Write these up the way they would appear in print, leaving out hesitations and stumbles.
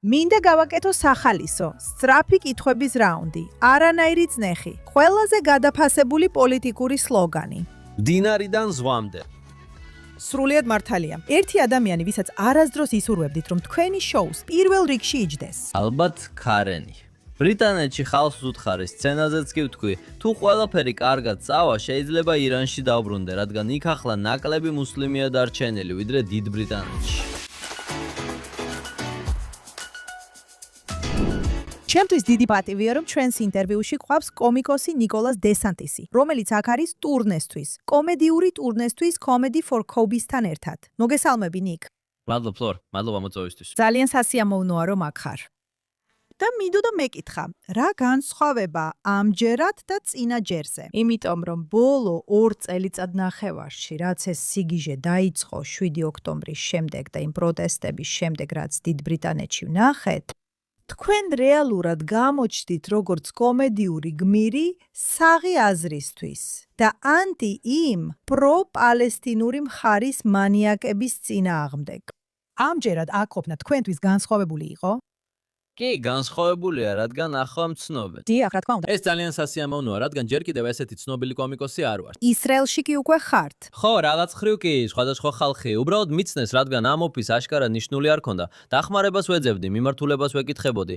მინდა გავაკეთო სახალისო, სწრაფი კითხვების რაუნდი, არანაირი წნეხი, ყველაზე გადაფასებული პოლიტიკური სლოგანი. დინარიდან ზვამდე. სრულიად მართალია. ერთი ადამიანი, ვისაც არასდროს ისურვებდით, რომ თქვენი შოუს პირველ რიგში იჯდეს. ალბათ ქარენი. ბრიტანეთში ხალხს უთხარი სცენაზეც კი ვთქვი, თუ ყველაფერი კარგად წავა, შეიძლება ირანში დავბრუნდე, რადგან იქ ახლა ნაკლები მუსლიმია დარჩენილი, ვიდრე დიდ ბრიტანეთში. ჩემთვის დიდი პატივია, რომ ჩვენს ინტერვიუში გვყავს კომიკოსი ნიკოლას დესანტისი, რომელიც აქ არის ტურნესთვის, კომედიური ტურნესთვის Comedy for Kobe-სთან ერთად. მოგესალმები, ნიკ. მადლობა, ფლორ, მადლობა მოწვევისთვის. ძალიან სასიამოვნოა, რომ აქ ხარ. და მინდოდა მეკითხა, რა განსხვავება ამჯერად და წინა ჯერზე? იმიტომ, რომ ბოლო 2 წელიწადნახევარში, რაც ეს სიგიჟე დაიწყო 7 ოქტომბრის შემდეგ და იმ პროტესტების შემდეგ, რაც დიდ ბრიტანეთში ვნახეთ, თქვენ რეალურად გამოჩდით როგორც კომედიური გმირი საღი აზრისთვის და ანტი იმ პრო-პალესტინური მხარის მანიაკების წინააღმდეგ. ამჯერად აქ ყოფნა თქვენთვის განსხვავებული იყო? კი, განსხვავებულია, რადგან ახლა მცნობენ. დიახ, რა თქმა უნდა. ეს ძალიან სასიამოვნოა, რადგან ჯერ კიდევ ესეთი ცნობილი კომიკოსი არ ვარ. ისრაელში კი უკვე ხართ. ხო, რაღაც ხრივ კი, სხვადასხვა ხალხი. უბრალოდ მიცნეს, რადგან ამ ოფის აშკარად ნიშნული არ ქონდა. დახმარებას ვეძებდი, მიმართულებას ვეკითხებოდი.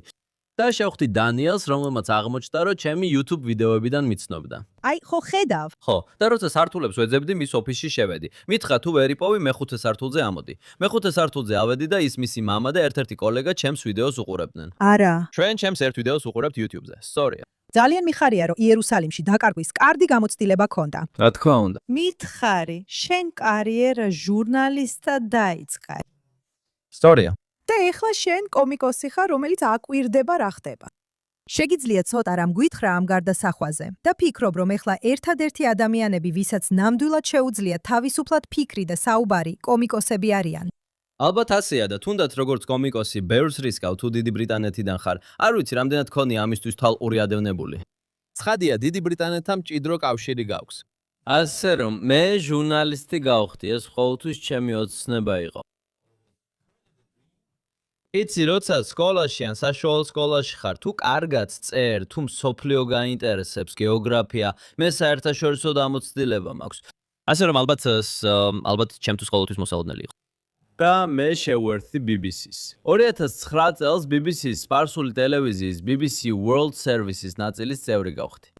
და შევხვდი დანიელს, რომელმაც აღმოჩნდა, რომ ჩემი YouTube ვიდეოებიდან მიცნობდა. აი, ხო ხედავ. ხო, და როცა სართულებს ვეძებდი, მის ოფისში შევედი. მითხრა თუ ვერ იპოვი, მეხუთე სართულზე ამოდი. მეხუთე სართულზე ავედი და ის მისი მამა და ერთ-ერთი კოლეგა ჩემს ვიდეოს უყურებდნენ. არა. ჩვენ ჩემს ერთ ვიდეოს უყურებთ YouTube-ზე. სწორია. ძალიან მიხარია, რომ იერუსალიმში დაკარგვის კარგი გამოცდილება ქონდა. რა თქმა უნდა. მითხარი, შენ კარიერა ჟურნალისტად დაიწყე. სწორია. და ეხლა შენ კომიკოსი ხარ, რომელიც აკვირდება რა ხდება. შეგიძლია ცოტა რამ გვითხრა ამ გარდასახვაზე და ფიქრობ, რომ ეხლა ერთადერთი ადამიანები, ვისაც ნამდვილად შეუძლია თავისუფლად ფიქრი და საუბარი, კომიკოსები არიან. ალბათ ასეა და თუნდაც როგორც კომიკოსი ბევრს რისკავ თუ დიდი ბრიტანეთიდან ხარ. არ ვიცი, რამდენად ქონია ამისთვის თვალყური ადევნებული. ცხადია, დიდი ბრიტანეთთან მჭიდრო კავშირი გაქვს. ასე რომ, მე ჟურნალისტი გავხდი, ეს ყოველთვის ჩემი ოცნება იყო. იცი, როცა სკოლაში ან საშუალო სკოლაში ხარ, თუ კარგად წერ, თუ მსოფლიო გაინტერესებს, გეოგრაფია, მე საერთაშორისო დამოცდილება მაქვს. ასე რომ ალბათ ჩემთვის ყოველთვის მოსალოდნელი იყო. და მე შევერთდი BBC-ს. 2009 წელს BBC-ს სპარსული ტელევიზიის BBC World Service-ის ნაწილის წევრი გავხდი.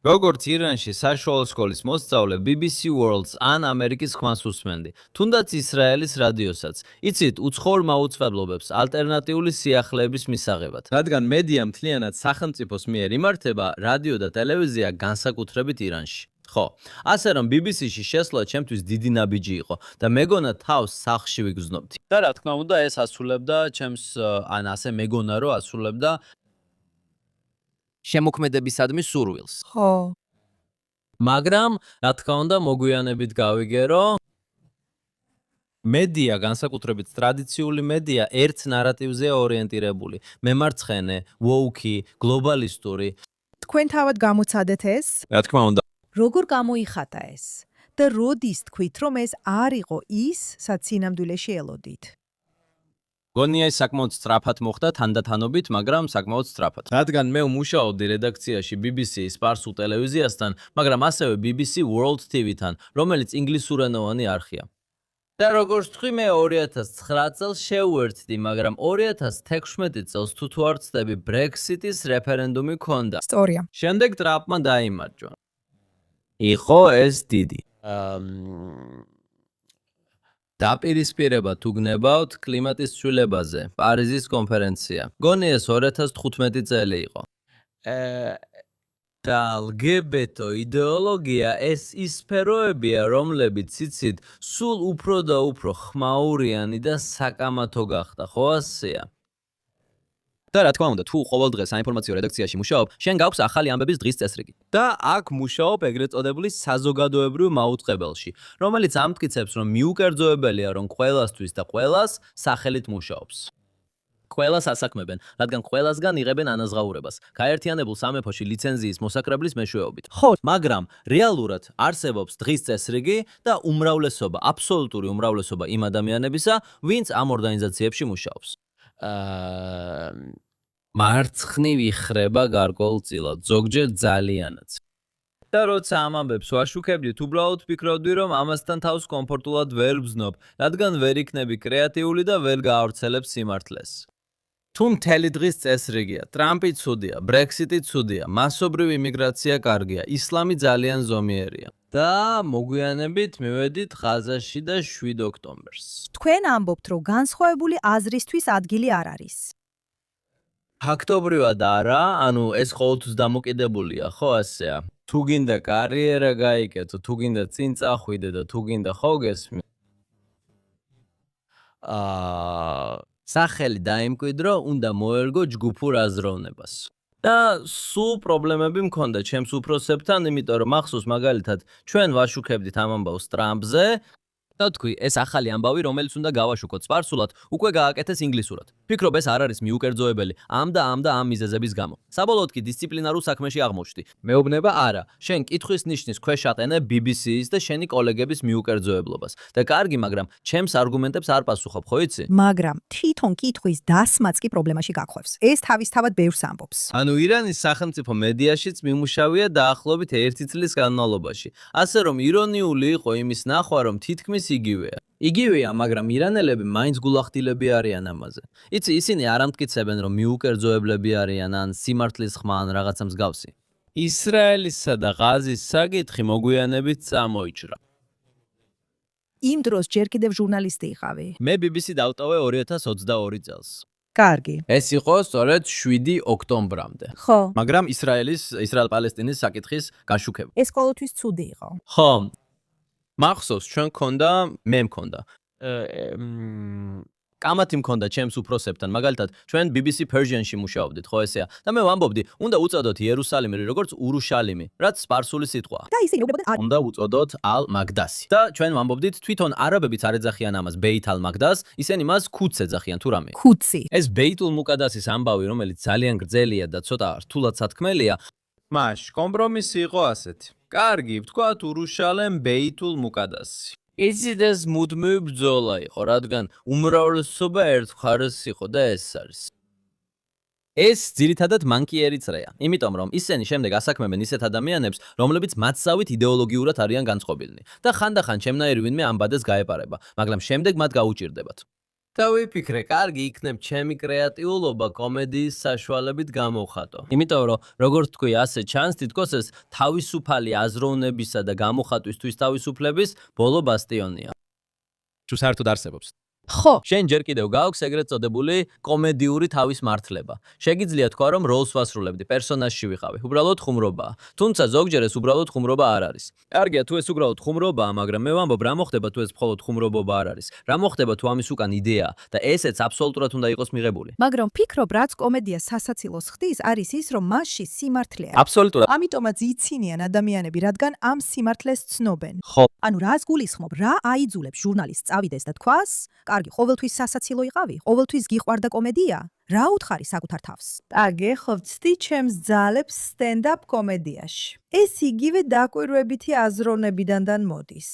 როგორც ირანში საშუალო სკოლის მოსწავლე BBC World-ს ან ამერიკის ხმას უსმენდი, თუნდაც ისრაელის რადიოსაც. იცით, უცხოურ მაუწყებლობებს ალტერნატიული სიახლეების მისაღებად. რადგან მედია მთლიანად სახელმწიფოს მიერ იმართება, რადიო და ტელევიზია განსაკუთრებით ირანში. ხო, ასე რომ BBC-ში შესვლა ჩემთვის დიდი ნაბიჯი იყო და მეგონა თავს სახლში ვიგრძნობდი. და რა თქმა უნდა, ეს ასრულებდა ჩემს ან ასე მეგონა რომ ასრულებდა შემოქმედებისადმი სურვილს. ხო. მაგრამ, რა თქმა უნდა, მოგვიანებით გავიგე, რომ მედია, განსაკუთრებით ტრადიციული მედია, ერთ ნარატივზეა ორიენტირებული. მემარცხენე, woke, გლობალისტური. თქვენ თავად გამოცადეთ ეს? რა თქმა უნდა. როგორ გამოიხატა ეს? და როდის თქვით, რომ ეს არ იყო ის, სადაც სინამდვილეში ელოდით? გონია ის საკმაოდ სწრაფად მოხდა თანდათანობით, მაგრამ საკმაოდ სწრაფად. რადგან მე ვმუშაობდი რედაქციაში BBC-ის სპარსულ ტელევიზიასთან, მაგრამ ასევე BBC World TV-თან, რომელიც ინგლისურენოვანი არხია. და როგორც თქვი, მე 2009 წელს შევერთდი, მაგრამ 2016 წელს თუ არ ვცდები, Brexit-ის რეფერენდუმი ქონდა. სწორია. შემდეგ ტრამპმა დაიმარჯვა. იყო ეს დიდი. დაპირისპირება თუ გნებავთ კლიმატის ცვლილებაზე, პარიზის კონფერენცია. გონი ეს 2015 წელი იყო. და LGBT იდეოლოგია ეს ის სფეროებია, რომლებიც იცით, სულ უფრო და უფრო ხმაურიანი და საკამათო გახდა, ხო ასეა? და რა თქმა უნდა, თუ ყოველ დღე საინფორმაციო რედაქციაში მუშაობ, შენ გაქვს ახალი ამბების დღის წესრიგი. და აქ მუშაობ ეგრეთ წოდებული საზოგადოებრივ მაუწყებელში, რომელიც ამტკიცებს, რომ მიუკერძოებელია, რომ ყველასთვის და ყველას სახელით მუშაობს. ყველას ასაქმებენ, რადგან ყველასგან იღებენ ანაზღაურებას, გაერთიანებულ სამეფოში ლიცენზიის მოსაკრებლის მეშვეობით. ხო, მაგრამ რეალურად არსებობს დღის წესრიგი და უმრავლესობა, აბსოლუტური უმრავლესობა იმ ადამიანებისა, ვინც ამ ორგანიზაციებში მუშაობს. მარცხნივ იხრება გარკვეულწილად, ზოგჯერ ძალიანაც. და როცა ამ ამბებს ვაშუქებდით, უბრალოდ ვფიქრობდი, რომ ამასთან თავს კომფორტულად ვერ ვზნობ, რადგან ვერ იქნები კრეატიული და ვერ გაავრცელებ სიმართლეს. თუ მთელი დღის წესრიგია, ტრამპი ცუდია, ბრექსიტი ცუდია, მასობრივი იმიგრაცია კარგია, ისლამი ძალიან ზომიერია. და მოგვიანებით მივედით ღაზაში და 7 ოქტომბერს. თქვენ ამბობთ, რომ განსხვავებული აზრისთვის ადგილი არ არის. ფაქტობრივად არა, ანუ ეს ყოველთვის დამოკიდებულია, ხო ასეა. თუ გინდა კარიერა გაიკეთო, თუ გინდა წინ წახვიდე და თუ გინდა ხო გესმი. სახელი დაიმკვიდრო, უნდა მოერგო ჯგუფურ აზროვნებას. და სულ პრობლემები მქონდა ჩემს უფროსებთან, იმიტომ რომ მახსოვს მაგალითად, ჩვენ ვაშუქებდით ამ ამბავს ტრამპზე და თქვი, ეს ახალი ამბავი, რომელიც უნდა გავაშუქოთ სპარსულად, უკვე გააკეთეს ინგლისურად. ფიქრობ, ეს არ არის მიუკერძოებელი ამ მიზეზების გამო. საბოლოოდ კი დისციპლინარულ საქმეში აღმოჩნდი. მეუბნება არა, შენ კითხვის ნიშნის ქვეშ აყენე BBC-ის და შენი კოლეგების მიუკერძოებლობას. და კარგი, მაგრამ ჩემს არგუმენტებს არ პასუხობ, ხო იცი? მაგრამ თვითონ კითხვის დასმაც კი პრობლემაში გაგხვევს. ეს თავისთავად ბევრს ამბობს. ანუ ირანის სახელმწიფო მედიაშიც მიმუშავია დაახლოებით 1 წლის განმავლობაში. ასე რომ ირონიული იყო იმის ნახვა, რომ თითქმის იგივეა, მაგრამ ირანელები მაინც გულახდილები არიან ამაზე. იცი, ისინი არ ამტკიცებენ, რომ მიუკერძოებლები არიან ან სიმართლის ხმა ან რაღაცა მსგავსი. ისრაელისა და ღაზის საკითხი მოგვიანებით წამოიჭრა. იმ დროს ჯერ კიდევ ჟურნალისტი იყავი. მე BBC დავტოვე 2022 წელს. კარგი. ეს იყო სწორედ 7 ოქტომბრამდე. ხო. მაგრამ ისრაელ-პალესტინის საკითხის გაშუქება. ეს ყოველთვის ცუდი იყო. ხო. მახსოვს, მე მქონდა. კამათი მქონდა ჩემს უფროსებთან, მაგალითად, ჩვენ BBC Persian-ში მუშაობდით, ხო ესეა? და მე ვამბობდი, უნდა უწოდოთ იერუსალიმი როგორც ურუშალიმი, რაც სპარსული სიტყვაა. და ისინი უბრალოდ უნდა უწოდოთ ალ-მაგდასი. და ჩვენ ვამბობდით, თვითონ არაბებიც არ ეძახიან ამას ბეით ალ-მაგდას, ისინი მას ქუდს ეძახიან თუ რამე. ქუდსი. ეს ბეითულ მუკადასის ამბავი, რომელიც ძალიან გრძელია და ცოტა რთულად სათქმელია, მაშ კომპრომისი იყო ასეთი. კარგი, ვთქვათ ურუშალემ ბეითულ მუკადასი. იცით, ეს მუდმივი ბრძოლა იყო, რადგან უმრავლესობა ერთმხარეს იყო და ეს არის. ეს ძირითადად მანკიერი წრეა, იმიტომ რომ ისინი შემდეგ ასაქმებენ ისეთ ადამიანებს, რომლებიც მათსავით იდეოლოგიურად არიან განწყობილნი და ხანდახან ჩემნაირი ვინმე ამ ბადეს გაეპარება, მაგრამ შემდეგ მათ გაუჭირდებათ. და ვიფიქრე, კარგი იქნებ ჩემი კრეატიულობა კომედიის საშუალებით გამოვხატო. იმიტომ რომ, როგორც თქვი, ასე ჩანს, თითქოს ეს თავისუფალი აზროვნებისა და გამოხატვისთვის თავისუფლების ბოლო ბასტიონია. თუ საერთოდ არსებობს. ხო. შენ ჯერ კიდევ გააქვს ეგრეთ წოდებული კომედიური თავისმართლება. შეგიძლია თქვა, რომ როლს ვასრულებდი, პერსონაჟში ვიყავი. უბრალოდ ხუმრობაა. თუმცა ზოგჯერ ეს უბრალოდ ხუმრობა არ არის. კარგია, თუ ეს უბრალოდ ხუმრობაა, მაგრამ მე ვამბობ, რა მოხდება თუ ეს მხოლოდ ხუმრობა არ არის? რა მოხდება თუ ამის უკან იდეაა და ესეც აბსოლუტურად უნდა იყოს მიღებული? მაგრამ ფიქრობ, რაც კომედიას სასაცილოს ხდის, არის ის, რომ მასში სიმართლე არის. აბსოლუტურად. ამიტომაც იცინიან ადამიანები, რადგან ამ სიმართლეს ცნობენ. ხო. ანუ რას გულისხმობ, რა აიძულებს ჟურნალისტს წავიდეს და თქვას? კარგი, ყოველთვის სასაცილო იყავი? ყოველთვის გიყვარდა კომედია? რა უთხარი საკუთარ თავს? აგე, ხო ვცდი ჩემს ძალებს სტენდაპ კომედიაში. ეს იგივე დაკვირვებითი აზროვნებიდანთან მოდის.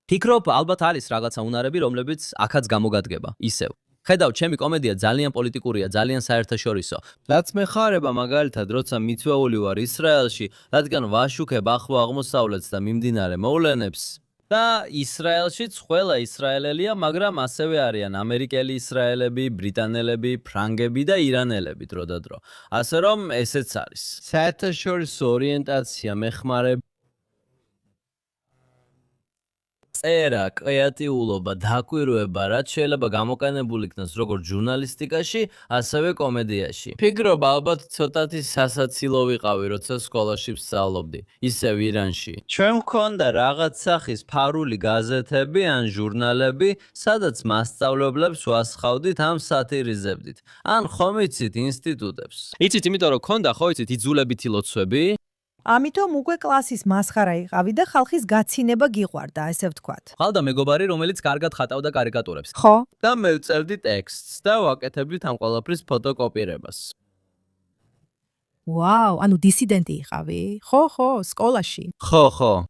ფიქრობ, ალბათ არის რაღაცა უნარები, რომლებიც აქაც გამოგადგება. ისევ. ხედავ, ჩემი კომედია ძალიან პოლიტიკურია, ძალიან საერთაშორისო. რაც მეხარება მაგალითად, როცა მიწვეული ვარ ისრაელში, რადგან ვაშუქებ ახლო აღმოსავლეთს და მიმდინარე მოვლენებს. და ისრაელშიც ყველა ისრაელელია, მაგრამ ასევე არიან ამერიკელი ისრაელები, ბრიტანელები, ფრანგები და ირანელები დრო და დრო. ასე რომ ესეც არის. საერთაშორისო ორიენტაცია მეხმარება წერა, კრეატიულობა, დაკვირვება, რაც შეიძლება გამოყენებულ იქნას როგორც ჟურნალისტიკაში, ასევე კომედიაში. ფიქრობ, ალბათ ცოტათი სასაცილო ვიყავი, როცა სკოლაში ვსწავლობდი, ისევ ირანში. ჩვენ გვქონდა რაღაც სახის ფარული გაზეთები ან ჟურნალები, სადაც მასწავლებლებს ვასხავდით ან სატირიზებდით. ან ხომ იცით ინსტიტუტებს. იცით, იმიტომ რომ ქონდა, ხო იცით, იძულებითი ლოცვები? ამიტომ უკვე კლასის მასხარა იყავი და ხალხის გაცინება გიყვარდა, ესე ვთქვათ. ყავდა მეგობარი, რომელიც კარგად ხატავდა კარიკატურებს. ხო? და მე ვწერდი ტექსტს და ვაკეთებდით ამ ყველაფრის ფოტოკოპირებას. ვაუ, ანუ დისიდენტი იყავი? ხო, სკოლაში. ხო.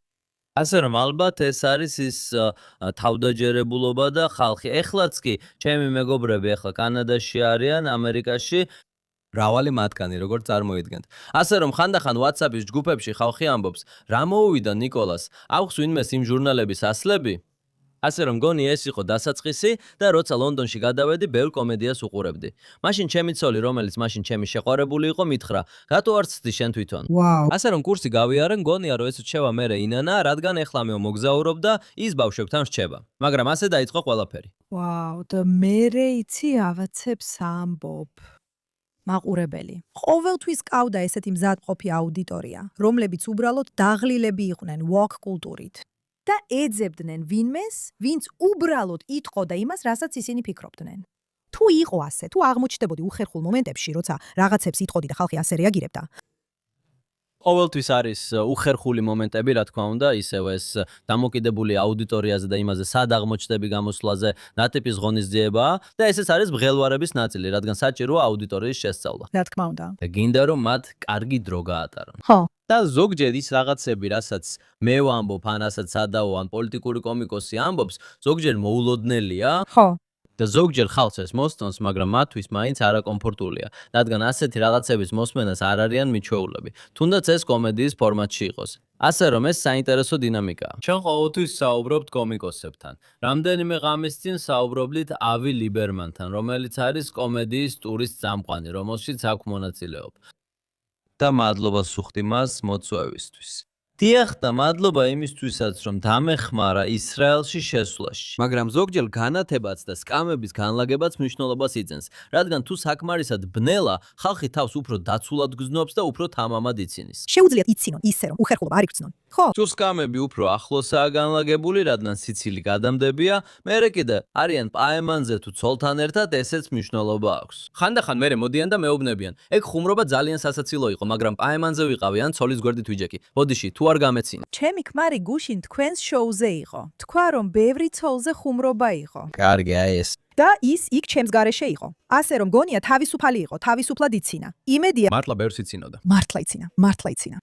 ასე რომ ალბათ ეს არის ის თავდაჯერებულობა და ხალხი. ეხლაც კი ჩემი მეგობრები ახლა კანადაში არიან, ამერიკაში მრავალი მათგანი როგორ წარმოიდგენთ. ასე რომ ხანდახან WhatsApp-ის ჯგუფებში ხალხი ამბობს, რა მოუვიდა ნიკოლას, აქვს ვინმეს იმ ჟურნალების ასლები? ასე რომ გონი ეს იყო დასაწყისი და როცა ლონდონში გადავედი, ბევრ კომედიას უყურებდი. მაშინ ჩემი ცოლი, რომელიც მაშინ ჩემი შეყვარებული იყო, მითხრა, რატო არ ცდი შენ თვითონ? ვაუ. ასე რომ კურსი გავიარე, გონია რომ ეს რჩევა მერე ინანა, რადგან ეხლა მეო მოგზაურობ და ის ბავშვებთან რჩება. მაგრამ ასე დაიწყო ყველაფერი. ვაუ, და მერე იცი ავაცებს ამბობ. მაყურებელი. ყოველთვის ყავდა ესეთი მზადყოფი აუდიტორია, რომლებიც უბრალოდ დაღლილები იყვნენ walk კულტურით. და ეძებდნენ ვინმეს, ვინც უბრალოდ იტყოდა იმას, რასაც ისინი ფიქრობდნენ. თუ იყო ასე, თუ აღმოჩნდებოდი უხერხულ მომენტებში, როცა რაღაცებს იტყოდი და ხალხი ასე რეაგირებდა, ყოველთვის არის უხერხული მომენტები, რა თქმა უნდა, ისევ ეს დამოკიდებული აუდიტორიაზე და იმაზე, სად აღმოჩნდები გამოსვლაზე, რა ტიპის ღონისძიებაა და ესეც არის ბღელვარების ნაწილი, რადგან საჭიროა აუდიტორიის შესწავლა. რა თქმა უნდა. და გინდა რომ მათ კარგი დრო გაატარონ. ხო. და ზოგჯერ ის რაღაცები, რასაც მე ვამბობ, ან რასაც სადაო, ან პოლიტიკური კომიკოსი ამბობს, ზოგჯერ მოულოდნელია ხო. და ზოგჯერ ხალხს ეს მოსწონს, მაგრამ მათთვის მაინც არაკომფორტულია, რადგან ასეთი რაღაცების მოსმენას არ არიან მიჩვეულები, თუნდაც ეს კომედიის ფორმატში იყოს. ასე რომ ეს საინტერესო დინამიკაა. ჩვენ ყოველთვის საუბრობთ კომიკოსებთან. რამდენიმე ღამის წინ საუბრობდით ავი ლიბერმანთან, რომელიც არის კომედიის ტურის წამყვანი, რომელშიც აქვს მონაწილეობ. და მადლობა სუხტი მას მოწვევისთვის. დიახ და მადლობა იმისთვისაც, რომ დამეხმარა ისრაელში შესვლაში. მაგრამ ზოგჯერ განათებაც და სკამების განლაგებაც მნიშვნელობას იძენს, რადგან თუ საკმარისად ბნელა, ხალხი თავს უფრო დაცულად გრძნობს და უფრო თამამად იცინის. შეუძლიათ იცინონ ისე, რომ უხერხულობა არ იგრძნონ. ხო. თუ სკამები უფრო ახლოსაა განლაგებული, რადგან სიცილი გადამდებია, მერე კიდე არიან პაემანზე თუ ცოლთან ერთად, ესეც მნიშვნელობა აქვს. ხანდახან მერე მოდიან და მეუბნებიან, ეგ ხუმრობა ძალიან სასაცილო იყო, მაგრამ პაემანზე ვიყავი ან ცოლის გვერდით ვიჯექი. ბოდიში, თუ არ გამეცინა. ჩემი ქმარი გუშინ თქვენს შოუზე იყო. თქვა რომ ბევრი ცოლზე ხუმრობა იყო. კარგი, აი ეს. და ის იქ ჩემს გარეშე იყო. ასე რომ გონია თავისუფალი იყო, თავისუფლად იცინა. იმედია მართლა ბევრს იცინოდა. მართლა იცინა.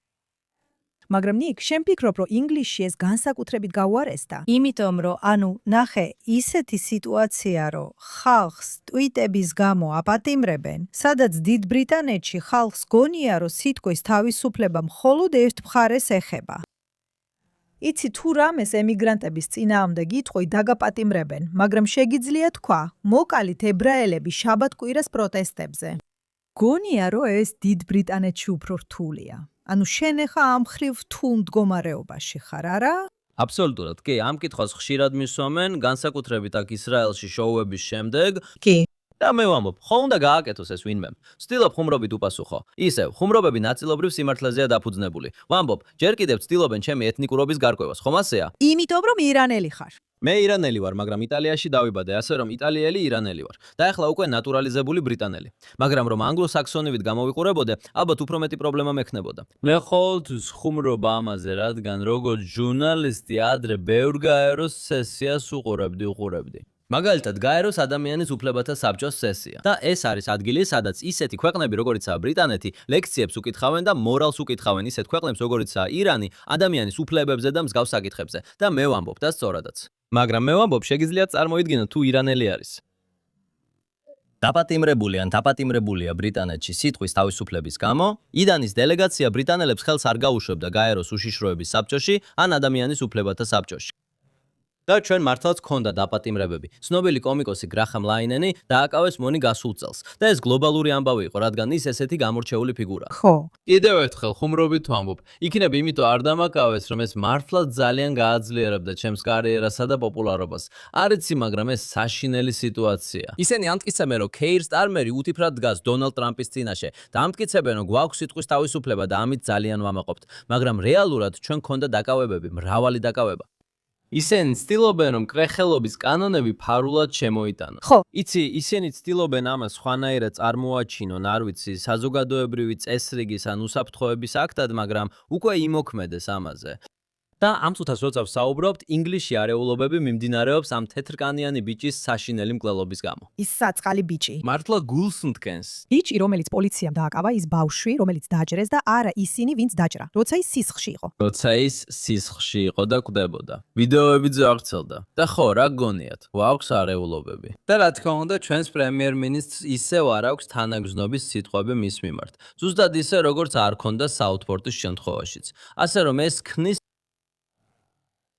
მაგრამ ნიკ, შენ ფიქრობ, რომ ინგლისში ეს განსაკუთრებით გაუარესდა? იმიტომ რომ, ნახე, ისეთი სიტუაცია, რომ ხალხს ტვიტების გამო აპატიმრებენ, სადაც დიდ ბრიტანეთში ხალხს გონია, რომ სიტყვის თავისუფლება მხოლოდ ერთ მხარეს ეხება. იცი თუ რამეს ემიგრანტების წინააღმდეგ იტყვი დაგაპატიმრებენ, მაგრამ შეგიძლია თქვა, მოკალით ებრაელები შაბათ-კვირას პროტესტებზე. გონია, რომ ეს დიდ ბრიტანეთში უფრო რთულია. შენ ახლა ამ ხრივ რთულ მდგომარეობაში ხარ, არა? აბსოლუტურად, კი, ამ კითხვას ხშირად მისვამენ, განსაკუთრებით აქ ისრაელში შოუების შემდეგ. კი. და მე ვამბობ, ხო უნდა გააკეთოს ეს ვინმემ. ვცდილობ ხუმრობით უპასუხო. ისევ, ხუმრობები ნაწილობრივ სიმართლეზეა დაფუძნებული. ვამბობ, ჯერ კიდევ ვცდილობენ ჩემი ეთნიკურობის გარკვევას, ხომ ასეა? იმიტომ რომ ირანელი ხარ. მე ირანელი ვარ, მაგრამ იტალიაში დავიბადე, ასე რომ იტალიელი ირანელი ვარ. და ახლა უკვე ნატურალიზებული ბრიტანელი. მაგრამ რომ ანგლო-საქსონივით გამოვიყურებოდე, ალბათ უფრო მეტი პრობლემა მექნებოდა. მე ყოველთვის ხუმრობ ამაზე, რადგან როგორც ჟურნალისტი ადრე ბევრ გაეროს სესიას უყურებდი. მაგალითად, გაეროს ადამიანის უფლებათა საბჭოს სესია. და ეს არის ადგილი, სადაც ისეთი ქვეყნები, როგორიცაა ბრიტანეთი, ლექციებს უკითხავენ და მორალს უკითხავენ ისეთ ქვეყნებს, როგორიცაა ირანი, ადამიანის უფლებებზე და მსგავს საკითხებზე. და მე ვამბობ და სწორადაც. მაგრამ მე ვამბობ, შეგიძლიათ წარმოიდგინოთ, თუ ირანელი არის. დაპატიმრებულია ბრიტანეთში სიტყვის თავისუფლების გამო, იდანის დელეგაცია ბრიტანელებს ხელს არ გაუშვებდა გაეროს უშიშროების საბჭოში ან ადამიანის უფლებათა საბჭოში. და ჩვენ მართლაც გქონდა დაპატიმრებები. ცნობილი კომიკოსი გრაჰამ ლაინენი დააკავეს მონი გასულ წელს და ეს გლობალური ამბავი იყო, რადგან ის ესეთი გამორჩეული ფიგურაა. ხო. კიდევ ერთხელ ხუმრობით ვამბობ, იქნებ იმიტომ არ დამაკავეს, რომ ეს მართლაც ძალიან გააძლიერებდა ჩემს კარიერასა და პოპულარობას. არ იცი, მაგრამ ეს საშინელი სიტუაცია. ისინი ამტკიცებენ, რომ ქეირ სტარმერი უთიფრად დგას დონალდ ტრამპის წინაშე და ამტკიცებენ, რომ გვაქვს სიტყვის თავისუფლება და ამით ძალიან ვამაყობთ. მაგრამ რეალურად ჩვენ გქონდა დაკავებები, მრავალი დაკავება. ისინი ცდილობენ, რომ კრეხელობის კანონები ფარულად შემოიტანონ. ხო. იცი, ისინი ცდილობენ ამას სხვანაირად წარმოაჩინონ, არ ვიცი, საზოგადოებრივი წესრიგის ან უსაფრთხოების აქტად, მაგრამ უკვე იმოქმედეს ამაზე. და ამ წუთას როცა ვსაუბრობთ, ინგლისში არეულობები მიმდინარეობს ამ თეთრკანიანი ბიჭის საშინელი მკვლელობის გამო. ის საწყალი ბიჭი. მართლა გულს მткენს. ბიჭი, რომელიც პოლიციამ დააკავა, ის ბავშვი, რომელიც დააჯერეს და არა ისინი, ვინც დაჭრა, როცა ის სისხლში იყო. როცა ის სისხლში იყო და კვდებოდა. ვიდეოები ძაღლცელდა. და ხო, რა გონიათ? გვაქვს არეულობები. და რა თქმა უნდა, ჩვენს პრემიერ-მინისტრს ისევ არ აქვს თანაგრძნობის სიტყვები მის მიმართ. ზუსტად ისე, როგორც არ ქონდა საუთფორტის შემთხვევაშიც. ასე რომ ეს ქმნის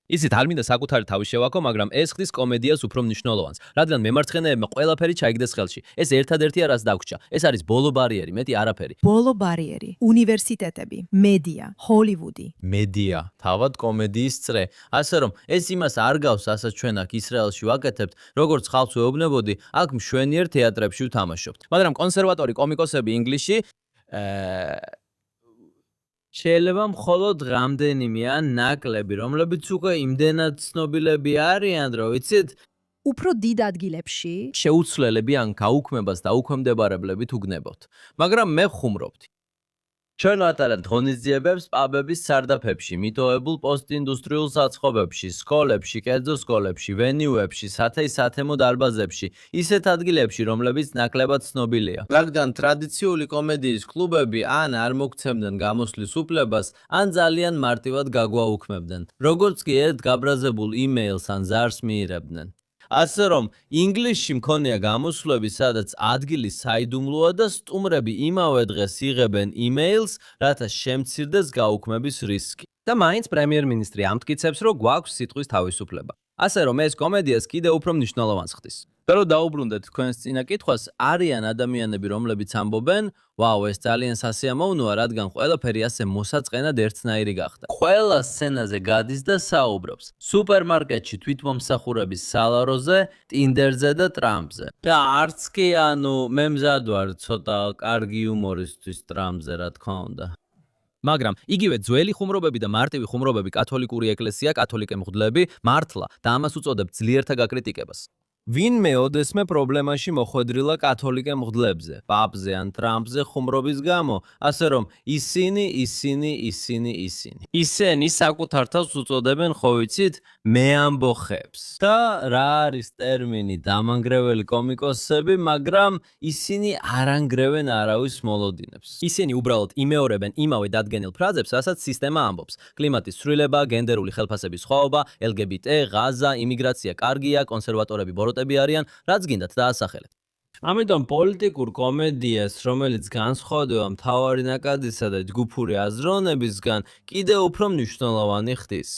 ისიც არ მინდა საკუთარი თავი შევაქო, მაგრამ ეს ხდის კომედიას უფრო მნიშვნელოვანს, რადგან მემარცხენეებმა ყველაფერი ჩაიგდეს ხელში. ეს ერთადერთია, რაც დაგვრჩა. ეს არის ბოლო ბარიერი, მეტი არაფერი. ბოლო ბარიერი, უნივერსიტეტები, მედია, ჰოლივუდი. მედია, თავად კომედიის წრე. ასე რომ, ეს იმას არ გავს, რასაც ჩვენ აქ ისრაელში ვაკეთებთ, როგორც ხალხს ვეუბნებოდი, აქ მშვენიერ თეატრებში ვთამაშობთ. მაგრამ კონსერვატორი კომიკოსები ინგლისში შეიძლება მხოლოდ რამდენიმე ან ნაკლები, რომლებიც უკვე იმდენად ცნობილები არიან, რომ ვიცით, უფრო დიდ ადგილებში შეუცვლელები ან გაუქმებას დაუქვემდებარებლებით უგნებოთ. მაგრამ მე ვხუმრობთ. ჩვენ ვატარებთ ღონისძიებებს პაბების სარდაფებში, მიტოვებულ პოსტინდუსტრიულ საწყობებში, სკოლებში, კერძო სკოლებში, ვენიუებში, სათემო დარბაზებში, ისეთ ადგილებში, რომლებიც ნაკლებად ცნობილია. რადგან ტრადიციული კომედიის კლუბები ან არ მოგცემდნენ გამოსვლის უფლებას, ან ძალიან მარტივად გაგვაუქმებდნენ. როგორც კი ერთ გაბრაზებულ იმეილს ან ზარს მიიღებდნენ. ასე რომ, ინგლისში მქონია გამოსვლები, სადაც ადგილი საიდუმლოა და სტუმრები იმავე დღეს იღებენ იმეილს, რათა შემცირდეს გაუქმების რისკი. და მაინც პრემიერ-მინისტრი ამტკიცებს, რომ გვაქვს სიტყვის თავისუფლება. ასე რომ, ეს კომედიას კიდევ უფრო მნიშვნელოვანს ხდის. და რომ დაუბრუნდეთ თქვენს წინა კითხვას, არიან ადამიანები, რომლებიც ამბობენ, ვაუ, ეს ძალიან სასიამოვნოა, რადგან ყველაფერი ასე მოსაწყენად ერთნაირი გახდა. ყველა სცენაზე გადის და საუბრობს. სუპერმარკეტში თვითმომსახურების სალაროზე, ტინდერზე და ტრამპზე. და არც კი, მე მზად ვარ ცოტა კარგი იუმორისთვის ტრამპზე, რა თქმა უნდა. მაგრამ იგივე ძველი ხუმრობები და მარტივი ხუმრობები, კათოლიკური ეკლესია, კათოლიკე მღვდლები, მართლა და ამას უწოდებთ ძლიერთა გაკრიტიკებას. ვინმე ოდესმე პრობლემაში მოხვედრილა კათოლიკე მღვდლებზე, პაპზე ან ტრამპზე ხუმრობის გამო, ასე რომ ისინი საკუთარ თავს უწოდებენ, ხო ვიცით, მეამბოხებს. და რა არის ტერმინი დამანგრეველი კომიკოსები, მაგრამ ისინი არ ანგრევენ არავის მოლოდინებს. ისინი უბრალოდ იმეორებენ იმავე დადგენილ ფრაზებს, რასაც სისტემა ამბობს. კლიმატის ცვლილება, გენდერული ხელფასების სხვაობა, LGBT, ღაზა, იმიგრაცია კარგია, კონსერვატორები არიან, რაც გინდათ დაასახელეთ. ამიტომ პოლიტიკურ კომედიას, რომელიც განსხვავდება მთავარი ნაკადისა და ჯგუფური აზროვნებისგან, კიდევ უფრო მნიშვნელოვანი ხდის.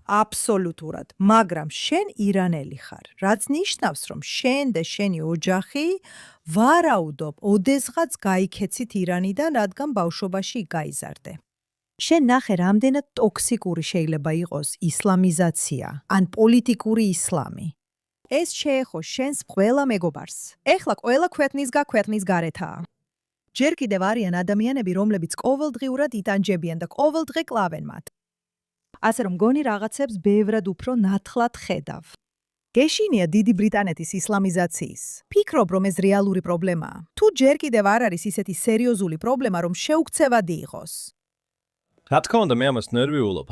აბსოლუტურად, მაგრამ შენ ირანელი ხარ, რაც ნიშნავს, რომ შენ და შენი ოჯახი ვარაუდობ, ოდესღაც გაიქეცით ირანიდან, რადგან ბავშვობაში გაიზარდე. შენ ნახე, რამდენად ტოქსიკური შეიძლება იყოს ისლამიზაცია, ან პოლიტიკური ისლამი. ეს შეეხო შენს ყველა მეგობარს. ეხლა ყველა ქვეყნის გარეთაა. ჯერ კიდევ არიან ადამიანები, რომლებიც ყოველდღიურად იტანჯებიან და ყოველდღე კლავენ მათ. ასე რომ გონი რაღაცებს ბევრად უფრო ნათლად ხედავ. გეშინია დიდი ბრიტანეთის ისლამიზაციის. ფიქრობ, რომ ეს რეალური პრობლემაა. თუ ჯერ კიდევ არ არის ისეთი სერიოზული პრობლემა, რომ შეუქცევადი იყოს. რა თქმა უნდა, მე ამას ნერვიულობ.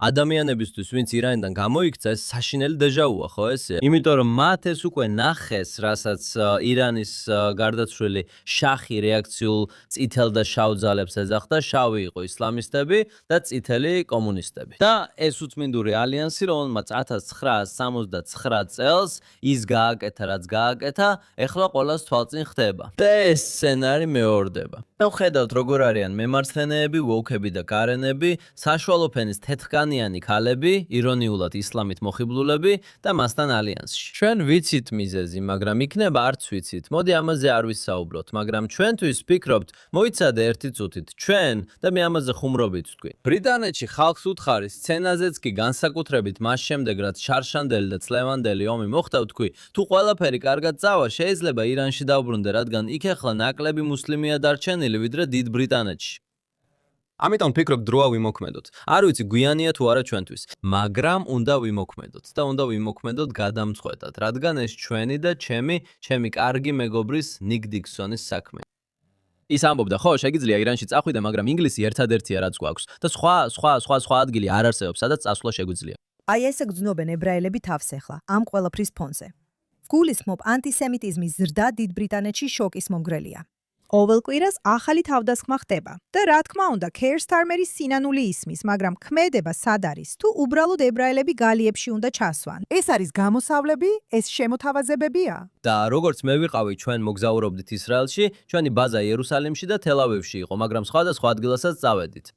ადამიანებისთვის, ვინც ირანიდან გამოიქცა, ეს საშინელი დეჟავუა, ხო ესე? იმიტომ რომ მათ ეს უკვე ნახეს, რასაც ირანის გარდაცვლილი შახი რეაქციულ წითელ და შავ ძალებს ეძახდა, შავი იყო ისლამისტები და წითელი კომუნისტები. და ეს უთმინდური ალიანსი, რომელმაც 1979 წელს ის გააკეთა, რაც გააკეთა, ეხლა ყოველას თვალწინ ხდება. და ეს სცენარი მეორდება. და ხედავთ, როგორ არიან მემარცხენეები, ვოუქები და გარენები, საშუალო ფენის თეთრკანიანი ქალები, ირონიულად ისლამით მოხიბლულები და მასთან ალიანსში. ჩვენ ვიცით მიზეზი, მაგრამ იქნება არც ვიცით. მოდი ამაზე არ ვისაუბროთ, მაგრამ ჩვენთვის ვფიქრობთ, მოიცადე ერთი წუთით, ჩვენ და მე ამაზე ხუმრობით ვთქვი. ბრიტანეთში ხალხს უთხარი სცენაზეც კი განსაკუთრებით მას შემდეგ, რაც შარშანდელი და წლევანდელი ომი მოხდა, ვთქვი, თუ ყველაფერი კარგად წავა, შეიძლება ირანში დავბრუნდე, რადგან იქ ახლა ნაკლები მუსლიმია დარჩენილი ვიდრე დიდ ბრიტანეთში. ამიტომ ვფიქრობ, დროა ვიმოქმედოთ. არ ვიცი, გვიანია თუ არა ჩვენთვის, მაგრამ უნდა ვიმოქმედოთ და უნდა ვიმოქმედოთ გადამწყვეტად, რადგან ეს ჩვენი და ჩემი კარგი მეგობრის ნიკ დიქსონის საქმე. ის ამბობდა, ხო, შეგიძლია ირანში წახვიდე, მაგრამ ინგლისი ერთადერთია რაც გვაქვს და სხვა ადგილი არ არსებობს, სადაც წასვლა შეგვიძლია. აი ესე გძნობენ ებრაელები თავს ახლა, ამ ყველაფრის ფონზე. გულისხმობ ანტისემიტიზმის ზრდა დიდ ბრიტანეთში შოკის მომგრელია. ყოველ კვირას ახალი თავდასხმა ხდება და რა თქმა უნდა, Keir Starmer-ის სინანული ისმის, მაგრამ ქმედება სად არის? თუ უბრალოდ ებრაელები გალიებში უნდა ჩასვან. ეს არის გამოსავლები, ეს შემოთავაზებებია? და როგორც მე ვიყავი, ჩვენ მოგზაურობდით ისრაელში, ჩვენი ბაზა იერუსალიმში და თელ-ავივში იყო, მაგრამ სხვადასხვა ადგილასაც წავედით.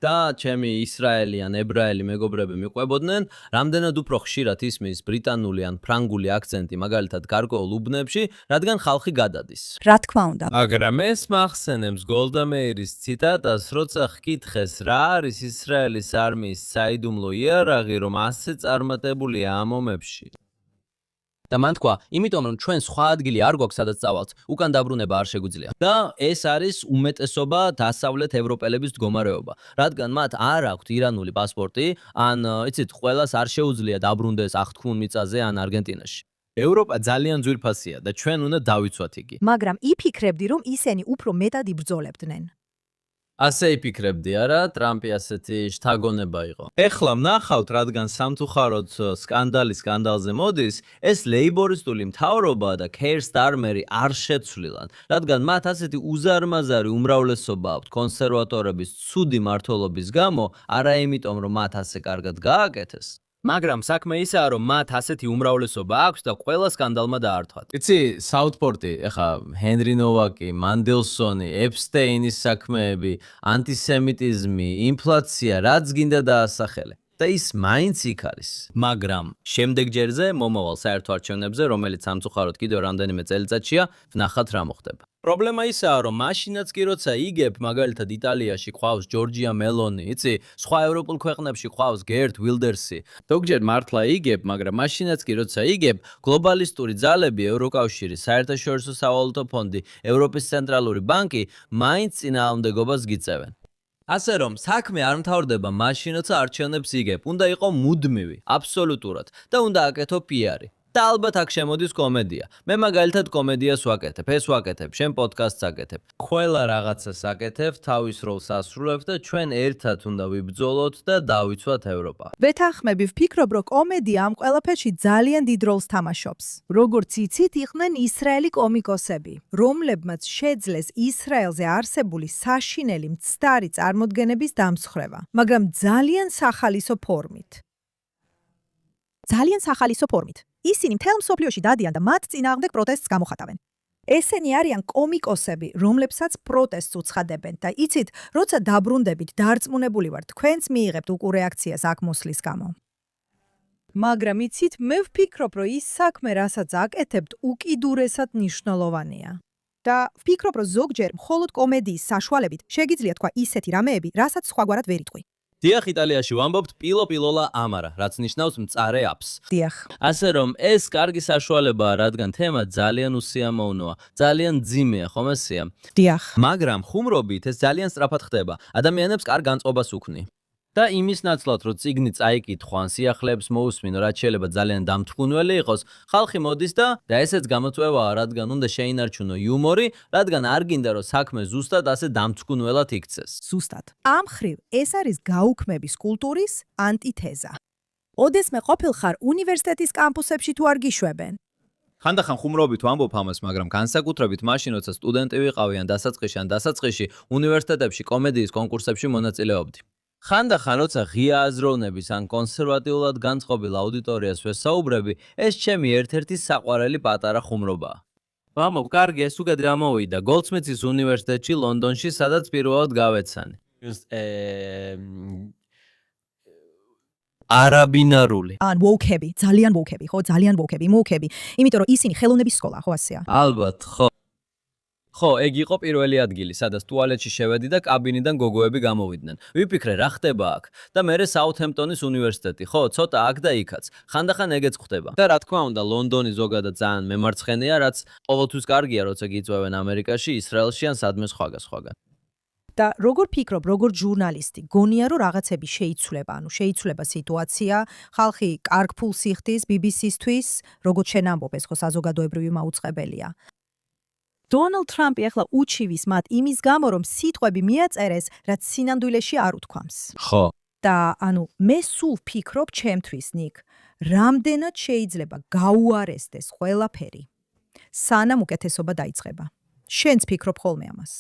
და ჩემი ისრაელიან ებრაელი მეგობრები მიყვებოდნენ, რამდენად უფრო ხშირად ისმის ბრიტანული ან ფრანგული აქცენტი, მაგალითად გარკვეულ უბნებში, რადგან ხალხი გადადის. რა თქმა უნდა. მაგრამ ეს მახსენებს გოლდა მეირის ციტატას, როცა ჰკითხეს, რა არის ისრაელის არმიის საიდუმლო იარაღი, რომ ასე წარმატებულია ამ ომებში. და მან თქვა, იმიტომ რომ ჩვენ სხვა ადგილი არ გვაქვს, სადაც წავალთ, უკან დაბრუნება არ შეგვიძლია. და ეს არის უმეტესობა დასავლეთ ევროპელების მდგომარეობა, რადგან მათ არ აქვთ ირანული პასპორტი, ან იცით, ყველას არ შეუძლია დაბრუნდეს აღთქმულ მიწაზე ან არგენტინაში. ევროპა ძალიან ძვირფასია და ჩვენ უნდა დავიცვათ იგი. მაგრამ იფიქრებდი, რომ ისინი უფრო მეტად იბრძოლებდნენ. ასე იფიქრებდი, არა, ტრამპი ასეთი შთაგონება იყო. ეხლა ვნახავთ, რადგან სამწუხაროდ სკანდალზე მოდის, ეს ლეიბორისტული მთავრობა და Keir Starmer არ შეცვლილან, რადგან მათ ასეთი უზარმაზარი უმრავლესობა აქვთ კონსერვატორების ცუდი მმართველობის გამო, არა იმიტომ, რომ მათ ასე კარგად გააკეთეს. მაგრამ საქმე ისაა, რომ მათ ასეთი უმრავლესობა აქვს და ყველა სკანდალმა დაართვათ. იცი, საუთპორტი, ეხა ჰენრი ნოვაკი, მანდელსონი, ეპსტეინის საქმეები, ანტისემიტიზმი, ინფლაცია, რაც გინდა დაასახელე. და ის მაინც იქ არის. მაგრამ შემდეგ ჯერზე მომავალ საერთო არჩევნებზე, რომელიც სამწუხაროდ კიდევ რამდენიმე წელიწადშია, ვნახავთ რა მოხდება. პრობლემა ისაა, რომ მაშინაც კი როცა იგებ, მაგალითად იტალიაში ყავს ჯორჯია მელონი, იცი, სხვა ევროპულ ქვეყნებში ყავს გერტ ვილდერსი. ზოგჯერ მართლა იგებ, მაგრამ მაშინაც კი როცა იგებ, გლობალისტური ძალები, ევროკავშირი, საერთაშორისო სავალუტო ფონდი, ევროპის ცენტრალური ბანკი მაინც წინააღმდეგობას გიწევენ. ასე რომ, საქმე არ მთავრდება მაშინ, როცა არჩევნებს იგებ, უნდა იყო მუდმივი, აბსოლუტურად და უნდა აკეთო პიარი. და ალბათ აქ შემოდის კომედია. მე მაგალითად კომედიას ვაკეთებ, ეს ვაკეთებ, შენ პოდკასტს აკეთებ. ყველა რაღაცას აკეთებ, თავის როლს ასრულებ და ჩვენ ერთად უნდა ვიბრძოლოთ და დავიცვათ ევროპა. ვეთანხმები, ვფიქრობ, რომ კომედია ამ ყველაფერში ძალიან დიდ როლს თამაშობს. როგორც იცით, იყვნენ ისრაელი კომიკოსები, რომლებმაც შეძლეს ისრაელზე არსებული საშინელი მცდარი წარმოდგენების დამსხრევა, მაგრამ ძალიან სახალისო ფორმით. ისინი მთელ მსოფლიოში დადიან და მათ წინააღმდეგ პროტესტს გამოხატავენ. ესენი არიან კომიკოსები, რომლებსაც პროტესტს უცხადებენ და იცით, როცა დაბრუნდებით, დარწმუნებული ვარ, თქვენც მიიღებთ უკუ რეაქციას აქ მოსვლის გამო. მაგრამ იცით, მე ვფიქრობ, რომ ის საქმე, რასაც აკეთებთ, უკიდურესად მნიშვნელოვანია. და ვფიქრობ, რომ ზოგჯერ მხოლოდ კომედიის საშუალებით შეგიძლია თქვა ისეთი რამეები, რასაც სხვაგვარად ვერ იტყვი. დიახ, იტალიაში ვამბობთ პილო-პილოლა ამარა, რაც ნიშნავს მწარე აფს. დიახ. ასე რომ, ეს კარგი საშუალებაა, რადგან თემა ძალიან უსიამოვნოა, ძალიან ძიმეა, ხომ ესეა? დიახ. მაგრამ ხუმრობით ეს ძალიან სწრაფად ხდება. ადამიანებს კარგ განწყობას უქმნი. და იმის ნაცვლად, რომ წიგნი წაიკითხო ან სიახლეებს მოусმინო, რაც შეიძლება ძალიან დამთქმული იყოს, ხალხი მოდის და ესეც გამოწვევაა, რადგან უნდა შეინარჩუნო იუმორი, რადგან არ გინდა, რომ საქმე ზუსტად ასე დამთქმულად იქცეს. ზუსტად. ამ ხრივ ეს არის გაუქმების კულტურის ანტითეზა. ოდესმე ყოფილხარ უნივერსიტეტის კამპუსებში თუ არ გიშვებენ? ხანდახან ხუმრობით ვამბობ ამას, მაგრამ განსაკუთრებით მაშინ, როცა სტუდენტი ვიყავი ან დასაწყისში უნივერსიტეტებში კომედიის კონკურსებში მონაწილეობდი. ხანდახან, როცა ღია აზროვნების ან კონსერვატიულად განწყობილ აუდიტორიას ვესაუბრები, ეს ჩემი ერთ-ერთი საყვარელი პატარა ხუმრობაა. ვამბობ, კარგი, ეს უკეთ გამოვიდა Goldsmiths უნივერსიტეტში ლონდონში, სადაც პირველად გავეცანი. არაბინარული. ან ვოუქები, ძალიან ვოუქები, ხო, ძალიან ვოუქები, მოუქები, იმიტომ რომ ისინი ხელოვნების სკოლა, ხო ასეა? ალბათ, ხო. ხო, ეგ იყო პირველი ადგილი, სადაც ტუალეტში შევედი და კაბინიდან გოგოები გამოვიდნენ. ვიფიქრე, რა ხდება აქ? და მერე საუთჰემპტონის უნივერსიტეტი, ხო, ცოტა აქ და იქაც. ხანდახან ეგეც ხდება. და რა თქმა უნდა, ლონდონი ზოგადად ძალიან მემარცხენეა, რაც ყოველთვის კარგია, როცა გიწვევენ ამერიკაში, ისრაელში ან სადმე სხვაგან. და როგორ ფიქრობ, როგორ ჟურნალისტი, გონია რომ რაღაცები შეიცვლება, ანუ შეიცვლება სიტუაცია, ხალხი კარგ ფულს იხდის BBC-სთვის, როგორც შენ ამბობ, ეს ხო საზოგადოებრივი მაუწყებელია. დონალდ ტრამპი ახლა უჩივის მათ იმის გამო, რომ სიტყვები მიაწერეს, რაც სინამდვილეში არ უთქვამს. ხო. და მე სულ ვფიქრობ ჩემთვის, ნიკ, რამდენად შეიძლება გაუარესდეს ყველაფერი, სანამ უკეთესობა დაიწყება. შენც ფიქრობ ხოლმე ამას.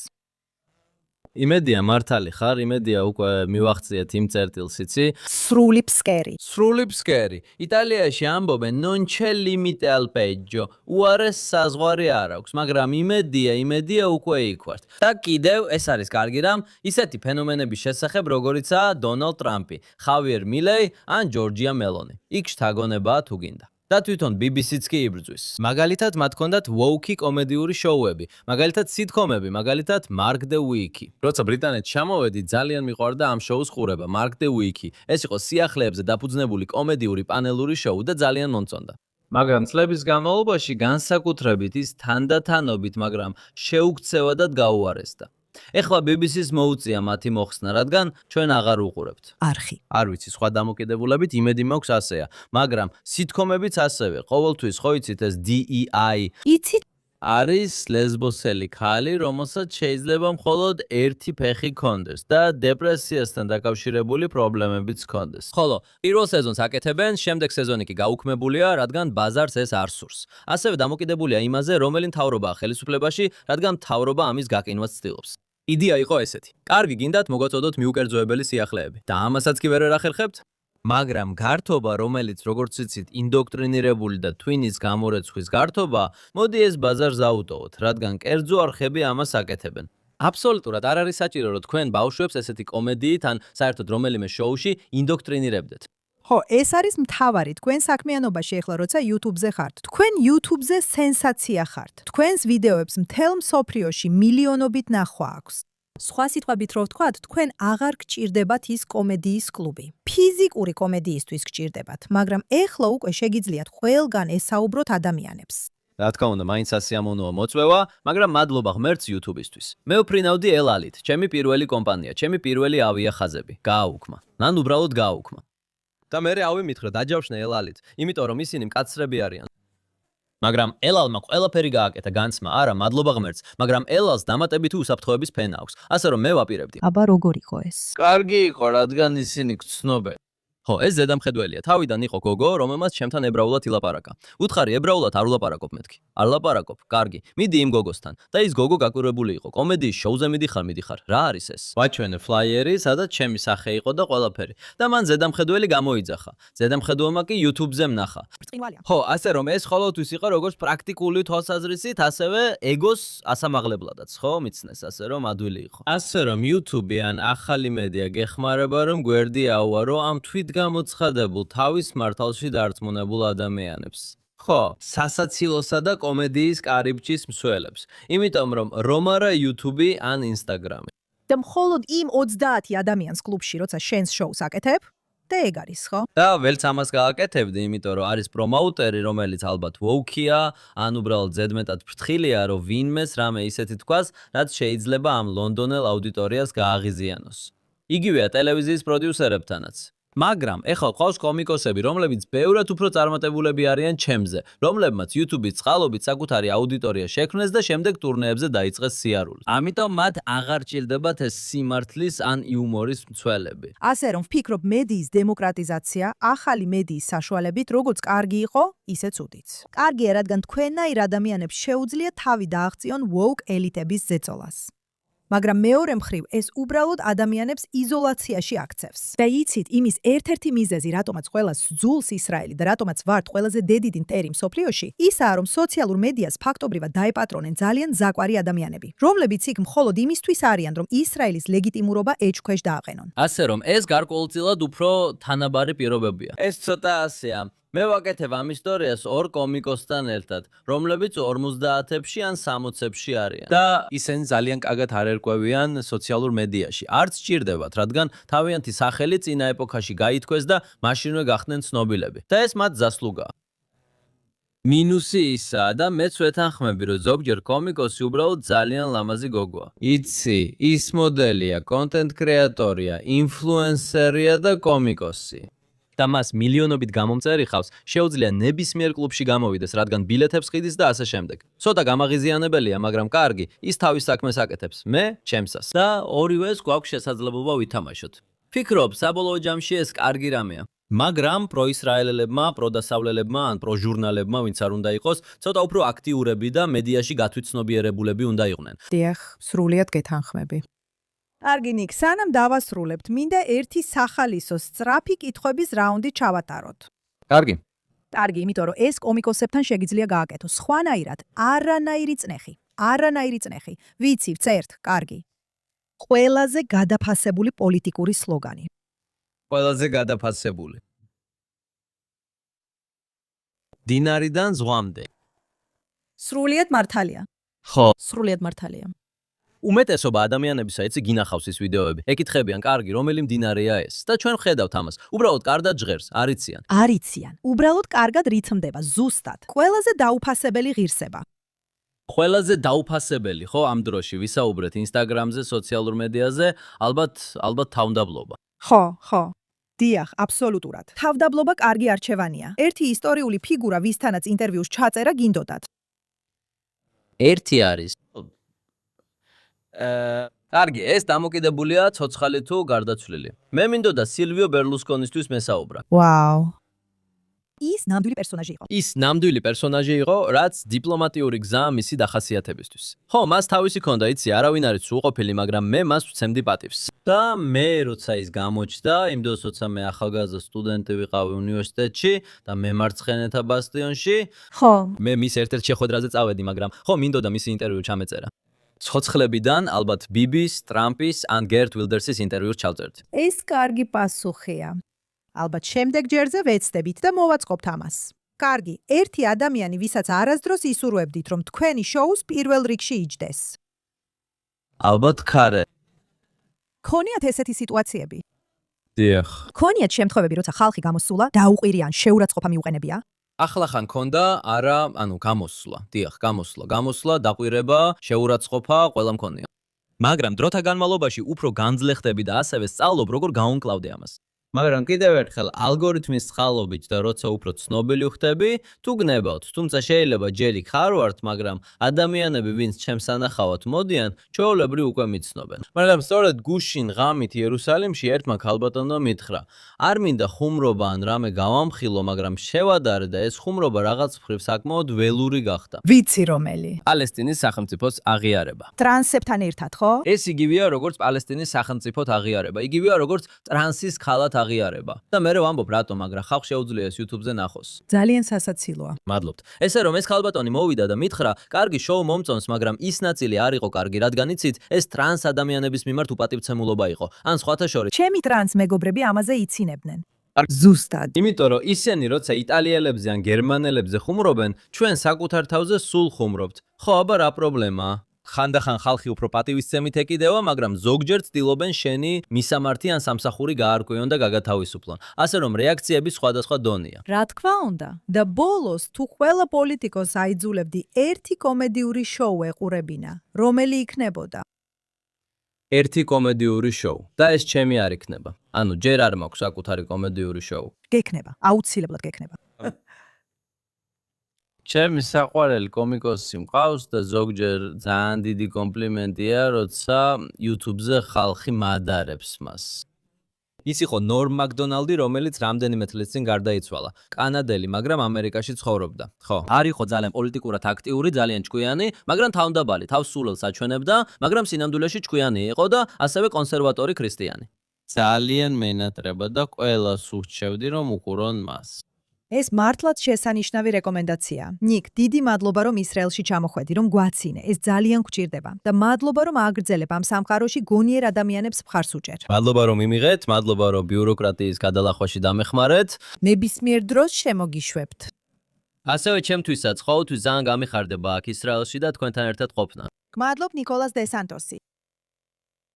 იმედია მართალი ხარ, იმედია უკვე მივახციეთ იმ წერტილს, იცი? სრული ფსკერი. სრული ფსკერი. იტალიაში ამბობენ non c'è limite al peggio. უარეს საზღვარი არ აქვს, მაგრამ იმედია უკვე იქ ვართ. და კიდევ ეს არის კარგი რამ, ისეთი ფენომენების შესახებ, როგორიცაა დონალდ ტრამპი, ხავიერ მილეი ან ჯორჯია მელონი. იქ შთაგონებაა თუ გინდა. და თვითონ BBC-ც კი იბრძვის. მაგალითად, მათ ჰქონდათ woke კომედიური შოუები, მაგალითად სიტკომები, მაგალითად Mark the Week. როცა ბრიტანეთში ჩამოვედი, ძალიან მიყვარდა ამ შოუს ყურება, Mark the Week. ეს იყო სიახლეებზე დაფუძნებული კომედიური პანელური შოუ და ძალიან მომწონდა. მაგრამ წლების განმავლობაში განსაკუთრებით ის თანდათანობით, მაგრამ შეუქცევადად გაუარესდა. ეხლა BBC-ს მოუწია მათი მოხსნა, რადგან ჩვენ აღარ უყურებთ. არხი. არ ვიცი, სხვა დამოკიდებულებით იმედი მაქვს ასეა, მაგრამ სიტკომებიც ასევე, ყოველთვის ხო იცით ეს DEI. იცით? არის ლესბოსელი ქალი, რომელსაც შეიძლება მხოლოდ ერთი ფეხი ჰქონდეს და დეპრესიასთან დაკავშირებული პრობლემებიც ჰქონდეს. ხოლო პირველ სეზონს აკეთებენ, შემდეგ სეზონი კი გაუქმებულია, რადგან ბაზარს ეს არ სურს. ასევე დამოკიდებულია იმაზე, რომელი მთავრობაა ხელისუფლებაში, რადგან მთავრობა ამის გაკინვას ცდილობს. იდეა იყო ესეთი. კარგი გინდათ მოგაწოდოთ მიუკერძოებელი სიახლეები და ამასაც კი ვერ ერახერხებთ? მაგრამ გართობა, რომელიც როგორც იცით, ინდოქტრინირებული და twin-ის გამორეცხვის გართობა, მოდი ეს ბაზარს აუტოვოთ, რადგან კერძო არხები ამას აკეთებენ. აბსოლუტურად არ არის საჭირო, რომ თქვენ ბავშვებს ესეთი კომედიით ან საერთოდ რომელიმე შოუში ინდოქტრინირებდეთ. ხო, ეს არის მთავარი თქვენ საქმიანობაში ახლა როცა YouTube-ზე ხართ. თქვენ YouTube-ზე სენსაცია ხართ. თქვენს ვიდეოებს მთელ მსოფლიოში მილიონობით ნახვა აქვს. სხვა სიტყვებით რო ვთქვათ, თქვენ აღარ გჭირდებათ ის კომედიის კლუბი. ფიზიკური კომედიისთვის გჭირდებათ, მაგრამ ეხლა უკვე შეგიძლიათ ყველგან ესაუბროთ ადამიანებს. რა თქმა უნდა, მაინც ასიამოვნოა მოწვევა, მაგრამ მადლობა ღმერთს YouTube-ისთვის. მე ვფრინავდი ელალით, ჩემი პირველი კომპანია, ჩემი პირველი ავიახაზები. გააუქმა. ნან უბრალოდ გააუქმა. და მე ავიმითხრა დაჯავშნე ელალით, იმიტომ რომ ისინი მკაცრები არიან. მაგრამ ელალმა ყველაფერი გააკეთა განცმა, არა, მადლობა ღმერთს, მაგრამ ელალს დამატებითი უსაფრთხოების ფენა აქვს, ასე რომ მე ვაპირებდი. აბა როგორ იყო ეს? კარგი იყო, რადგან ისინი გცნობენ. ხო, ეს ზედამხედველია. თავიდან იყო გოგო, რომელმაც ჩემთან ებრაულად ილაპარაკა. უთხარი, ებრაულად არ ვლაპარაკობ მეთქი. არ ლაპარაკობ, კარგი. მიდი იმ გოგოსთან. და ის გოგო გაკურებული იყო. კომედიის შოუზე მიდიხარ. რა არის ეს? ვაჩვენე ფლაიერი, სადაც ჩემი სახე იყო და ყველაფერი. და მან ზედამხედველი გამოიძახა. ზედამხედველმა კი YouTube-ზე მნახა. ხო, ასე რომ ეს ყოველთვის იყო როგორც პრაქტიკული თვალსაზრისით, ასევე ეგოს ასამაღლებლადაც, ხო, მიცნეს, ასე რომ ადვილი იყო. ასე რომ YouTube ან ახალი მედია გეხმარება, რომ გვერდი აუარო ამ თვით გამოცხადებულ თავის მართალში დარწმუნებულ ადამიანებს. ხო, სასაცილოსა და კომედიის კარიბჭის მსვლელებს. იმიტომ რომ არა YouTube ან Instagram. და მხოლოდ იმ 30 ადამიანს კლუბში, როცა შენს შოუს აკეთებ, და ეგ არის, ხო? და ველც ამას გააკეთებდი, იმიტომ რომ არის პრომოუტერი, რომელიც ალბათ woke-ია, ან უბრალოდ ზედმეტად ფრთხილია, რომ ვინმეს რამე ისეთი თქვას, რაც შეიძლება ამ ლონდონელ აუდიტორიას გააღიზიანოს. იგივეა ტელევიზიის პროდიუსერებთანაც. მაგრამ ეხლა ყავს კომიკოსები, რომლებიც ბევრად უფრო წარმატებულები არიან ჩემზე, რომლებმაც YouTube-ის წყალობით საკუთარი აუდიტორია შექმნეს და შემდეგ ტურნეებზე დაიწყეს სიარული. ამიტომ მათ აღარ ჭირდებათ ეს სიმართლის ან იუმორის მცველები. ასე რომ ვფიქრობ მედიის დემოკრატიზაცია ახალი მედიის საშუალებით როგორც კარგი იყო, ისე ცუდიც. კარგია, რადგან თქვენნაირ ადამიანებს შეუძლია თავი დააღწიონ woke ელიტების ზეწოლას. მაგრამ მეორე მხრივ ეს უბრალოდ ადამიანებს იზოლაციაში აქცევს. და იცით, იმის ერთ-ერთი მიზეზი, რატომაც ყველას ძულს ისრაელი და რატომაც ვართ ყველაზე დედიდი მტერი მსოფლიოში, ისაა, რომ სოციალურ მედიას ფაქტობრივად დაეპატრონენ ძალიან ზაკვარი ადამიანები, რომლებიც იქ მხოლოდ იმისთვის არიან, რომ ისრაელის ლეგიტიმურობა ეჭქვეშ დააყენონ. ასე რომ ეს გარკვეულწილად უფრო თანაბარი პირობებია. ეს ცოტა ასეა. მე ვაკეთებ ამ ისტორიას ორ კომიკოსთან ერთად, რომლებიც 50-ებში ან 60-ებში არიან. და ისინი ძალიან კარგად არ ერკვევიან სოციალურ მედიაში. არც ჭირდებათ, რადგან თავიანთი სახელი წინა ეპოქაში გაითქვეს და მაშინვე გახდნენ ცნობილები. და ეს მათ ზასლუგაა. მინუსი ისაა და მეც ვეთანხმები, რომ ზოგჯერ კომიკოსი უბრალოდ ძალიან ლამაზი გოგოა. იცი, ის მოდელია, კონტენტ კრეატორია, ინფლუენსერია და კომიკოსი. და მას მილიონობით გამომწერი ხავს, შეუძლია ნებისმიერ კლუბში გამოვიდეს, რადგან ბილეთებს ყიდის და ასე შემდეგ. ცოტა გამაღიზიანებელია, მაგრამ კარგი, ის თავის საქმეს აკეთებს, მე ჩემსას. და ორივეს გვაქვს შესაძლებლობა ვითამაშოთ. ფიქრობ, საბოლოო ჯამში ეს კარგი რამეა. მაგრამ პროისრაელელებმა, პროდასავლელებმა ან პროჟურნალებმა, ვინც არ უნდა იყოს, ცოტა უფრო აქტიურები და მედიაში გათვითცნობიერებულები უნდა იყვნენ. დიახ, სრულიად გეთანხმები. კარგი ნიკ, სანამ დავასრულებთ, მინდა ერთი სახალისო სწრაფი კითხვების რაუნდი ჩავატაროთ. კარგი. კარგი, იმიტომ რომ ეს კომიკოსებთან შეგიძლია გააკეთო. სხვანაირად, არანაირი წნეხი. ვიცი, ვწერთ, კარგი. ყველაზე გადაფასებული პოლიტიკური სლოგანი. ყველაზე გადაფასებული. დინარიდან ზღვამდე. სრულიად მართალია. ხო. სრულიად მართალია. უმეტესობა ადამიანებისა ეცი გინახავს ის ვიდეოები. ეკითხებიან, კარგი, რომელი მდინარეა ეს? და ჩვენ ხედავთ ამას. უბრალოდ კარგად ჟღერს, არიციან. უბრალოდ კარგად რითმდება, ზუსტად. ყველაზე დაუფასებელი ღირსება. ყველაზე დაუფასებელი, ხო, ამ დროში ვისაუბრეთ Instagram-ზე, სოციალურ მედიაზე, ალბათ თავდაბლობა. ხო. დიახ, აბსოლუტურად. თავდაბლობა კარგი არჩევანია. ერთი ისტორიული ფიგურა, ვისთანაც ინტერვიუს ჩაწერა გინდოდათ. ერთი არის. კარგი, ეს დამოკიდებულია ცოცხალი თუ გარდაცვლილი. მე მინდოდა სილვიო ბერლუსკონისთვის მესაუბრა. ვაუ. ის ნამდვილი პერსონაჟი იყო, რაც დიპლომატიური გზა მისი დახასიათებისთვის. ხო, მას თავისი ქონდა, იცი, არავინ არის სრულყოფილი, მაგრამ მე მას ვცემდი პატივს. და მე როცა ის გამოჩნდა, იმ დროს როცა მე ახალგაზრდა სტუდენტი ვიყავი უნივერსიტეტში და მემარცხენეთა ბასტიონში, ხო. მე მის ერთ-ერთ შეხვედრაზე წავედი, მაგრამ ხო, მინდოდა მისი ინტერვიუ ჩამეწერა. ცოცხლებიდან ალბათ ბიბის, ტრამპის ან გერტ ვილდერსის ინტერვიუს ჩავწერთ. ეს კარგი პასუხია. ალბათ შემდეგ ჯერზე ვეცდებით და მოვაწყობთ ამას. კარგი, ერთი ადამიანი, ვისაც არასდროს ისურვებდით, რომ თქვენი შოუს პირველ რიგში იჯდეს. ალბათ ქარე. ქონიათ ესეთი სიტუაციები? დიახ. ქონიათ შემთხვევები, როცა ხალხი გამოსულა, დაუყირიან, შეურაცხყოფა მიუყენებია? ახლახან ქონდა, არა, გამოსვლა. დიახ, გამოსვლა, დაყვირება, შეურაცხყოფა, ყველა მქონია. მაგრამ დროთა განმავლობაში უფრო განძლეხდები და ასევე სწავლობ, როგორ გავუმკლავდე ამას. მაგრამ კიდევ ერთხელ, ალგორითმის სხალობით და როცა უფრო ცნობილი ხდები, თუ გნებავთ, თუმცა შეიძლება ჯერი ხარ ვართ, მაგრამ ადამიანები, ვინც ჩემს სანახავად მოდიან, ჩვეულებრივ უკვე მიცნობენ. მაგრამ სწორედ გუშინ ღამით იერუსალიმში ერთმა ქალბატონმა მითხრა, არ მინდა ხუმრობა ან რამე გავამხილო, მაგრამ შევადარე და ეს ხუმრობა რაღაც მხრივ საკმაოდ ველური გახდა. ვიცი რომელი. პალესტინის სახელმწიფოს აღიარება. ტრანსებთან ერთად, ხო? ეს იგივეა, როგორც პალესტინის სახელმწიფოთ აღიარება. იგივეა, როგორც ტრანსის ხალათ აღიარება. და მე ვამბობ რატომ, მაგრამ ხალხს შეუძლია ეს YouTube-ზე ნახოს. ძალიან სასაცილოა. მადლობთ. ესე რომ ეს ქალბატონი მოვიდა და მითხრა, კარგი შოუ მომწონს, მაგრამ ის ნაწილი არ იყო კარგი, რადგან იცით, ეს ტრანს ადამიანების მიმართ უპატივცემულობა იყო. ან სხვათა შორის, ჩემი ტრანს მეგობრები ამაზე იცინებდნენ. ზუსტად. იმიტომ რომ ისინი როცა იტალიელებზე ან გერმანელებზე ხუმრობენ, ჩვენ საკუთარ თავზე სულ ხუმრობთ. ხო, აბა რა პრობლემაა? ხანდახან ხალხი უფრო პატივისცემით ეკიდევა, მაგრამ ზოგჯერ ცდილობენ შენი მისამართი ან სამსახური გაარკვიონ და გაგათავისუფლონ. ასე რომ რეაქციები სხვადასხვა დონეა. რა თქმა უნდა. და ბოლოს თუ ყველა პოლიტიკოს აიძულებდი ერთი კომედიური შოუ ეყურებინა, რომელი იქნებოდა? ერთი კომედიური შოუ. და ეს ჩემი არ იქნება. ანუ ჯერ არ მაქვს საკუთარი კომედიური შოუ. გექნება, აუცილებლად გექნება. ჩემი საყვარელი კომიკოსი მყავს და ზოგჯერ ძალიან დიდი კომპლიმენტია, როცა YouTube-ზე ხალხი მადარებს მას. ის იყო ნორმ მაკდონალდი, რომელიც რამდენიმე წლის წინ გარდაიცვალა. კანადელი, მაგრამ ამერიკაში ცხოვრობდა. ხო, არ იყო ძალიან პოლიტიკურად აქტიური, ძალიან ჭკვიანი, მაგრამ თავდაბალი, თავს სულელს აჩვენებდა, მაგრამ სინამდვილეში ჭკვიანი იყო და ასევე კონსერვატორი ქრისტიანი. ძალიან მენატრება და ყველას ურჩევდი, რომ უყურონ მას. ეს მართლაც შესანიშნავი რეკომენდაცია. ნიკ, დიდი მადლობა, რომ ისრაელში ჩამოხვედი, რომ გვაცინე. ეს ძალიან გვჭირდება და მადლობა, რომ აგრძელებ ამ სამყაროში გონიერ ადამიანებს მხარს უჭერ. მადლობა, რომ იმიღეთ, მადლობა, რომ ბიუროკრატიის გადალახვაში დამეხმარეთ. ნებისმიერ დროს შემოგიშვებთ. ასევე ჩემთვისაც ყოველთვის ძალიან გამიხარდება აქ ისრაელში და თქვენთან ერთად ყოფნა. გმადლობ ნიკოლას დე სანტოსი.